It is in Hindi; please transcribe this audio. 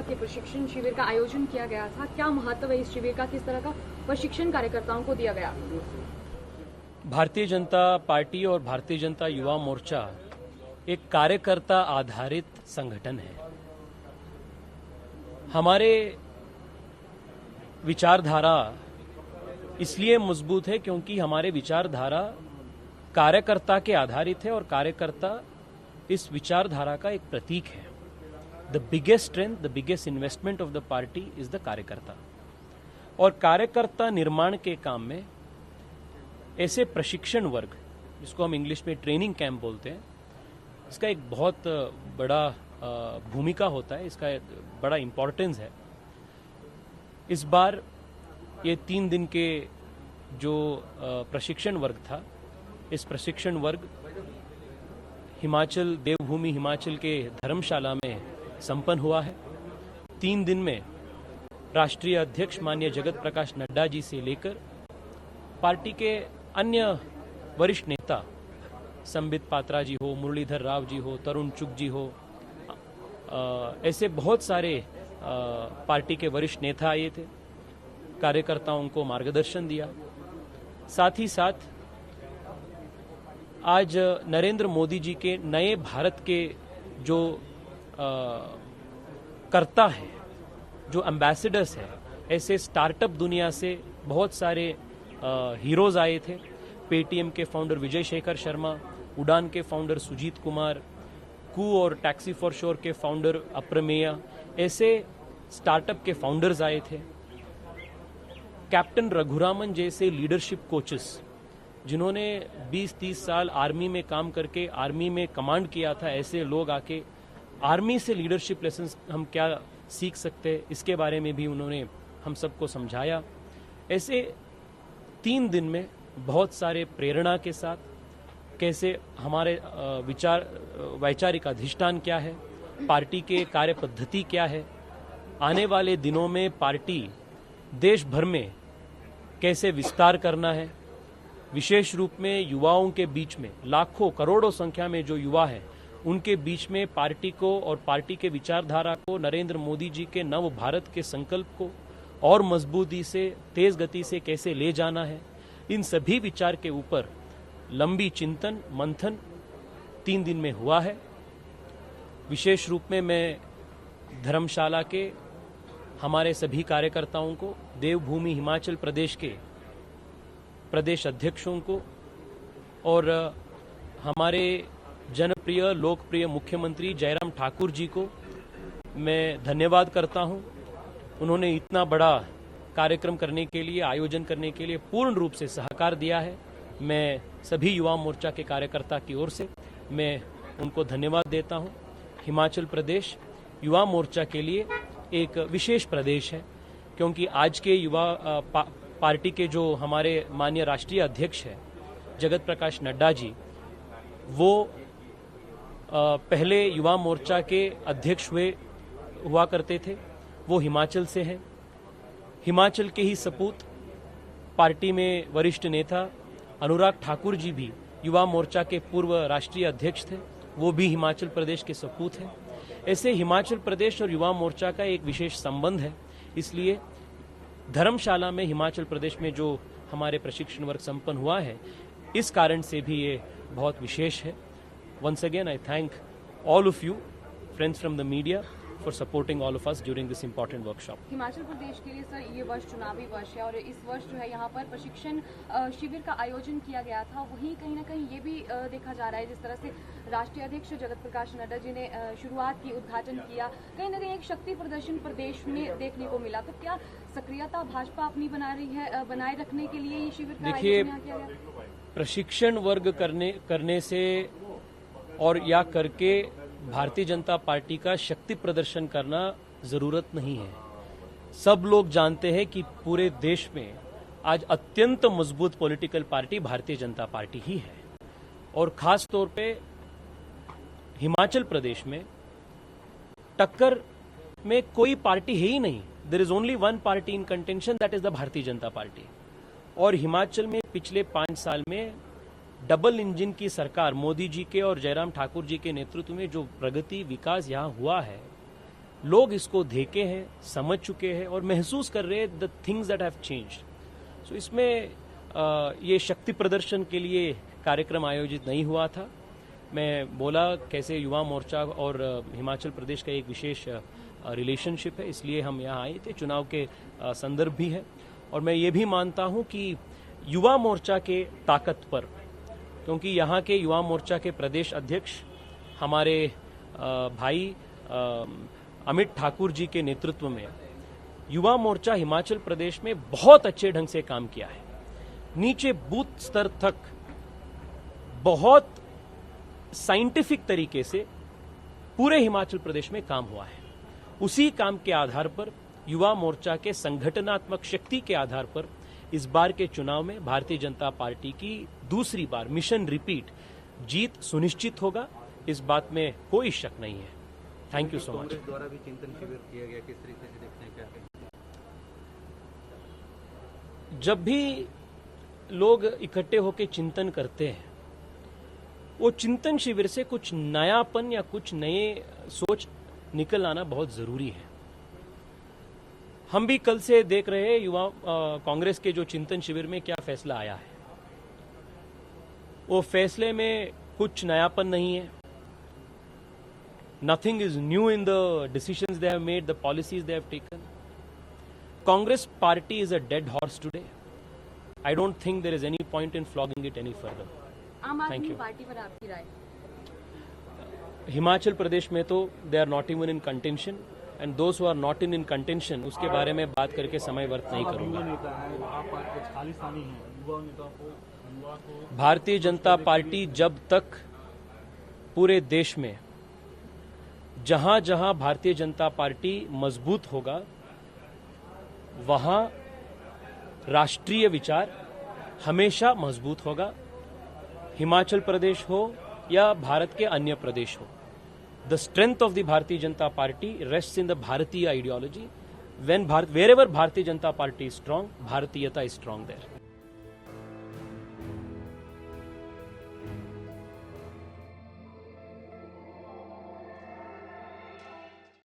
के प्रशिक्षण शिविर का आयोजन किया गया था। क्या महत्व है इस शिविर का, किस तरह का प्रशिक्षण कार्यकर्ताओं को दिया गया? भारतीय जनता पार्टी और भारतीय जनता युवा मोर्चा एक कार्यकर्ता आधारित संगठन है। हमारे विचारधारा इसलिए मजबूत है क्योंकि हमारे विचारधारा कार्यकर्ता के आधारित है और कार्यकर्ता इस विचारधारा का एक प्रतीक है। The biggest strength, the biggest investment of the party is the कार्यकर्ता। और कार्यकर्ता निर्माण के काम में ऐसे प्रशिक्षण वर्ग, जिसको हम इंग्लिश में ट्रेनिंग कैंप बोलते हैं, इसका एक बहुत बड़ा भूमिका होता है, इसका बड़ा इम्पोर्टेंस है। इस बार ये 3 दिन के जो प्रशिक्षण वर्ग था, इस प्रशिक्षण वर्ग हिमाचल, देवभूमि हिमाचल के धर्मशाला में संपन्न हुआ है। 3 दिन में राष्ट्रीय अध्यक्ष माननीय जगत प्रकाश नड्डा जी से लेकर पार्टी के अन्य वरिष्ठ नेता, संबित पात्रा जी हो, मुरलीधर राव जी हो, तरुण चुग जी हो, ऐसे बहुत सारे पार्टी के वरिष्ठ नेता आए थे, कार्यकर्ताओं को मार्गदर्शन दिया। साथ ही साथ आज नरेंद्र मोदी जी के नए भारत के जो कर्ता है, जो एम्बेसडर्स है, ऐसे स्टार्टअप दुनिया से बहुत सारे हीरोज आए थे। पेटीएम के फाउंडर विजय शेखर शर्मा, उड़ान के फाउंडर सुजीत कुमार, कू और टैक्सी फॉर श्योर के फाउंडर अप्रमेय, ऐसे स्टार्टअप के फाउंडर्स आए थे। कैप्टन रघुरामन जैसे लीडरशिप कोचेस, जिन्होंने 20-30 साल आर्मी में काम करके आर्मी में कमांड किया था, ऐसे लोग आके आर्मी से लीडरशिप लेसन्स हम क्या सीख सकते हैं, इसके बारे में भी उन्होंने हम सबको समझाया। ऐसे 3 दिन में बहुत सारे प्रेरणा के साथ कैसे हमारे वैचारिक अधिष्ठान क्या है, पार्टी के कार्य पद्धति क्या है, आने वाले दिनों में पार्टी देश भर में कैसे विस्तार करना है, विशेष रूप में युवाओं के बीच में, लाखों करोड़ों संख्या में जो युवा है, उनके बीच में पार्टी को और पार्टी के विचारधारा को, नरेंद्र मोदी जी के नव भारत के संकल्प को और मजबूती से, तेज गति से कैसे ले जाना है, इन सभी विचार के ऊपर लंबी चिंतन मंथन 3 दिन में हुआ है। विशेष रूप में मैं धर्मशाला के हमारे सभी कार्यकर्ताओं को, देवभूमि हिमाचल प्रदेश के प्रदेश अध्यक्षों को और हमारे जनप्रिय लोकप्रिय मुख्यमंत्री जयराम ठाकुर जी को मैं धन्यवाद करता हूं। उन्होंने इतना बड़ा कार्यक्रम करने के लिए, आयोजन करने के लिए पूर्ण रूप से सहकार दिया है। मैं सभी युवा मोर्चा के कार्यकर्ता की ओर से मैं उनको धन्यवाद देता हूं। हिमाचल प्रदेश युवा मोर्चा के लिए एक विशेष प्रदेश है, क्योंकि आज के युवा पार्टी के जो हमारे माननीय राष्ट्रीय अध्यक्ष है जगत प्रकाश नड्डा जी, वो पहले युवा मोर्चा के अध्यक्ष हुआ करते थे। वो हिमाचल से हैं। हिमाचल के ही सपूत पार्टी में वरिष्ठ नेता अनुराग ठाकुर जी भी युवा मोर्चा के पूर्व राष्ट्रीय अध्यक्ष थे, वो भी हिमाचल प्रदेश के सपूत हैं। ऐसे हिमाचल प्रदेश और युवा मोर्चा का एक विशेष संबंध है, इसलिए धर्मशाला में हिमाचल प्रदेश में जो हमारे प्रशिक्षण वर्ग संपन्न हुआ है, इस कारण से भी ये बहुत विशेष है। Once again I thank all of you friends from the media for supporting all of us during this important workshop. Himachal Pradesh के लिए सर ये वर्ष चुनावी वर्ष है और इस वर्ष जो है यहाँ पर प्रशिक्षण शिविर का आयोजन किया गया था। वहीं कहीं ना कहीं ये भी देखा जा रहा है, जिस तरह से राष्ट्रीय अध्यक्ष जगत प्रकाश नड्डा जी ने शुरुआत की, उद्घाटन किया, कहीं ना कहीं एक शक्ति प्रदर्शन प्रदेश में देखने को मिला। तो क्या सक्रियता भाजपा अपनी बनाए रखने के लिए ये शिविर का आयोजन किया गया? प्रशिक्षण वर्ग करने से और या करके भारतीय जनता पार्टी का शक्ति प्रदर्शन करना जरूरत नहीं है। सब लोग जानते हैं कि पूरे देश में आज अत्यंत मजबूत पॉलिटिकल पार्टी भारतीय जनता पार्टी ही है, और खास तौर पे हिमाचल प्रदेश में टक्कर में कोई पार्टी है ही नहीं। There is only one party in contention, that is the Bharatiya Janata party. और हिमाचल में पिछले 5 साल में डबल इंजन की सरकार, मोदी जी के और जयराम ठाकुर जी के नेतृत्व में जो प्रगति विकास यहाँ हुआ है, लोग इसको देखे हैं, समझ चुके हैं और महसूस कर रहे हैं the things that have changed. So इसमें ये शक्ति प्रदर्शन के लिए कार्यक्रम आयोजित नहीं हुआ था। मैं बोला कैसे युवा मोर्चा और हिमाचल प्रदेश का एक विशेष रिलेशनशिप है, इसलिए हम यहाँ आए थे। चुनाव के संदर्भ भी है और मैं ये भी मानता हूँ कि युवा मोर्चा के ताकत पर, क्योंकि यहाँ के युवा मोर्चा के प्रदेश अध्यक्ष हमारे भाई अमित ठाकुर जी के नेतृत्व में युवा मोर्चा हिमाचल प्रदेश में बहुत अच्छे ढंग से काम किया है। नीचे बूथ स्तर तक बहुत साइंटिफिक तरीके से पूरे हिमाचल प्रदेश में काम हुआ है। उसी काम के आधार पर, युवा मोर्चा के संगठनात्मक शक्ति के आधार पर इस बार के चुनाव में भारतीय जनता पार्टी की दूसरी बार मिशन रिपीट जीत सुनिश्चित होगा, इस बात में कोई शक नहीं है। Thank you so much. Congress द्वारा भी चिंतन शिविर किया गया, किस तरीके से देखते हैं, क्या कहें? जब भी लोग इकट्ठे होकर चिंतन करते हैं, वो चिंतन शिविर से कुछ नयापन या कुछ नए सोच निकल आना बहुत जरूरी है। हम भी कल से देख रहे हैं युवा कांग्रेस के जो चिंतन शिविर में क्या फैसला आया है। वो फैसले में कुछ नयापन नहीं है। Nothing is new in the decisions they have made, the policies they have taken. Congress party is a dead horse today. I don't think there is any point in flogging it any further. Aam Thank Aadmi you. Party पर आपकी राय? हिमाचल प्रदेश में तो they are not even in contention and those who are not in contention, उसके बारे में बात करके समय व्यर्थ नहीं करूंगा। भारतीय जनता पार्टी जब तक पूरे देश में जहां जहां भारतीय जनता पार्टी मजबूत होगा, वहां राष्ट्रीय विचार हमेशा मजबूत होगा। हिमाचल प्रदेश हो या भारत के अन्य प्रदेश हो, the strength of the Bharatiya Janata party rests in the भारतीय आइडियोलॉजी। वेन wherever भारतीय जनता पार्टी is strong, भारतीयता is strong there.